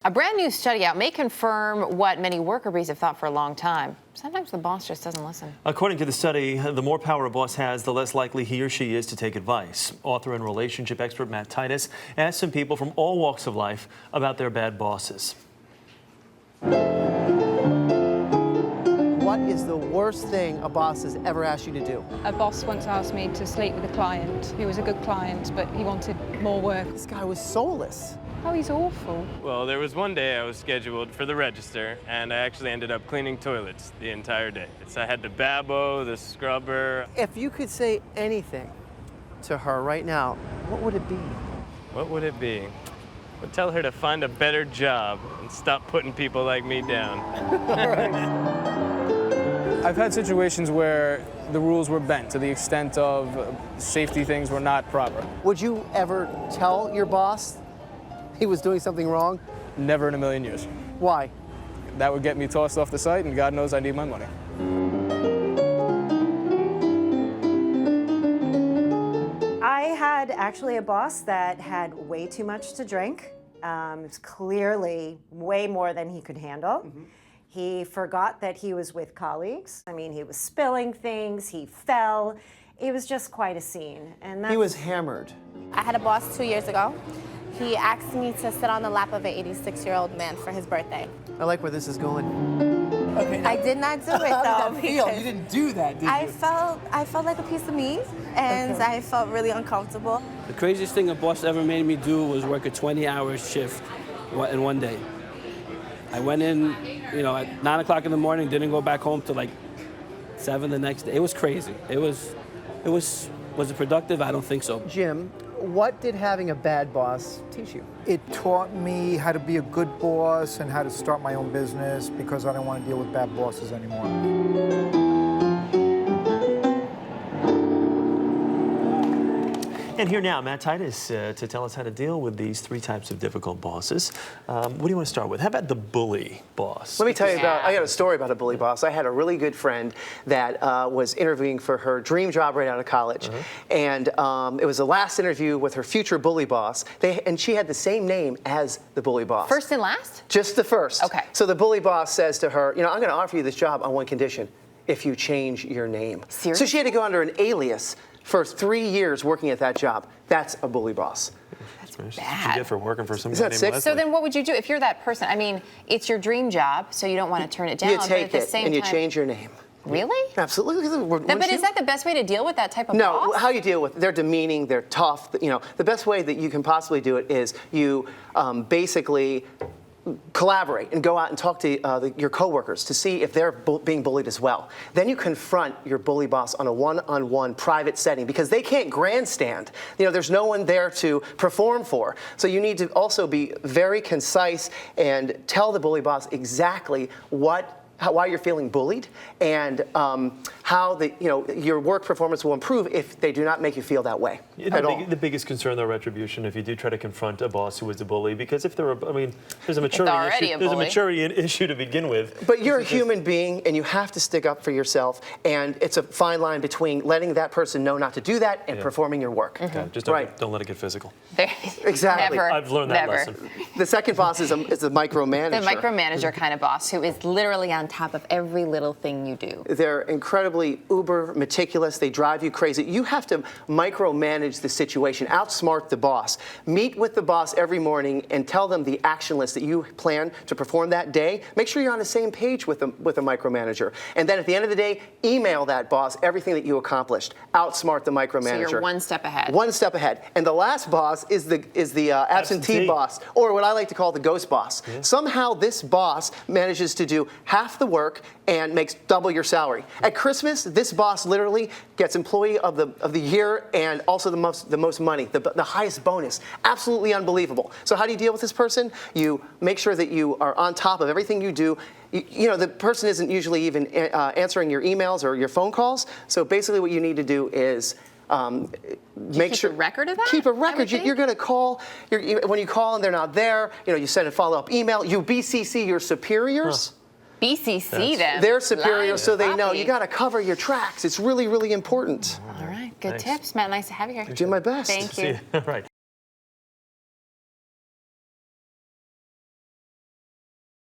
A brand new study out may confirm what many worker bees have thought for a long time. Sometimes the boss just doesn't listen. According to the study, the more power a boss has, the less likely he or she is to take advice. Author and relationship expert Matt Titus asked some people from all walks of life about their bad bosses. What is the worst thing a boss has ever asked you to do? A boss once asked me to sleep with a client who was a good client, but he wanted more work. This guy was soulless. Oh, he's awful. Well, there was one day I was scheduled for the register, and I actually ended up cleaning toilets the entire day. I had the Babbo, the scrubber. If you could say anything to her right now, what would it be? What would it be? I would tell her to find a better job and stop putting people like me down. I've had situations where the rules were bent to the extent of safety things were not proper. Would you ever tell your boss he was doing something wrong? Never in a million years. Why? That would get me tossed off the site, and God knows I need my money. I had actually a boss that had way too much to drink. It was clearly way more than he could handle. He forgot that he was with colleagues. I mean, he was spilling things, he fell. It was just quite a scene. And He was hammered. I had a boss 2 years ago. He asked me to sit on the lap of an 86-year-old man for his birthday. I like where this is going. Okay, I did not do it, how though. did that feel? You didn't do that, did you? I felt like a piece of meat, and I felt really uncomfortable. The craziest thing a boss ever made me do was work a 20-hour shift in one day. I went in, at 9 o'clock in the morning, didn't go back home till like 7 the next day. It was crazy. Was it productive? I don't think so. Jim, what did having a bad boss teach you? It taught me how to be a good boss and how to start my own business because I don't want to deal with bad bosses anymore. And here now, Matt Titus to tell us how to deal with these three types of difficult bosses. What do you want to start with? How about the bully boss? Let me tell you I got a story about a bully boss. I had a really good friend that was interviewing for her dream job right out of college. And it was the last interview with her future bully boss. And she had the same name as the bully boss. First and last? Just the first. Okay. So the bully boss says to her, I'm going to offer you this job on one condition, if you change your name. Seriously? So she had to go under an alias for 3 years working at that job. That's a bully boss. That's what you get for working for somebody Is that named sick? Leslie. So then what would you do if you're that person? I mean, it's your dream job, so you don't want to turn it down. You but take at the it same and you time, change your name. Really? Absolutely. But is that the best way to deal with that type of No, boss? how you deal with it, they're demeaning, they're tough. The best way that you can possibly do it is you basically collaborate and go out and talk to your coworkers to see if they're being bullied as well. Then you confront your bully boss on a one-on-one private setting because they can't grandstand. There's no one there to perform for. So you need to also be very concise and tell the bully boss exactly why you're feeling bullied and how your work performance will improve if they do not make you feel that way at all. The biggest concern, though, retribution, if you do try to confront a boss who is a bully, because if they're, there's a maturity issue to begin with. But you're a human being, and you have to stick up for yourself, and it's a fine line between letting that person know not to do that and performing your work. Okay, just don't let it get physical. Exactly. Never. I've learned that Never. lesson. The second boss is a micromanager. The micromanager kind of boss who is literally on top of every little thing you do. They're incredibly uber meticulous. They drive you crazy. You have to micromanage the situation, outsmart the boss. Meet with the boss every morning and tell them the action list that you plan to perform that day. Make sure you're on the same page with a micromanager. And then at the end of the day, email that boss everything that you accomplished. Outsmart the micromanager. So you're one step ahead. One step ahead. And the last boss is the absentee boss, or what I like to call the ghost boss. Yeah. Somehow this boss manages to do half the work and makes double your salary. At Christmas, this boss literally gets employee of the year and also the most money, the highest bonus. Absolutely unbelievable. So how do you deal with this person? You make sure that you are on top of everything you do. The person isn't usually even answering your emails or your phone calls. So basically what you need to do is make sure keep a record of that? Keep a record. You're going to call. When you call and they're not there, you send a follow-up email. You BCC your superiors. BCC them. They're superiors, Live so they know. copy. You got to cover your tracks. It's really, really important. All right, good tips, Matt. Nice to have you here. Do my best. Thank you. Right.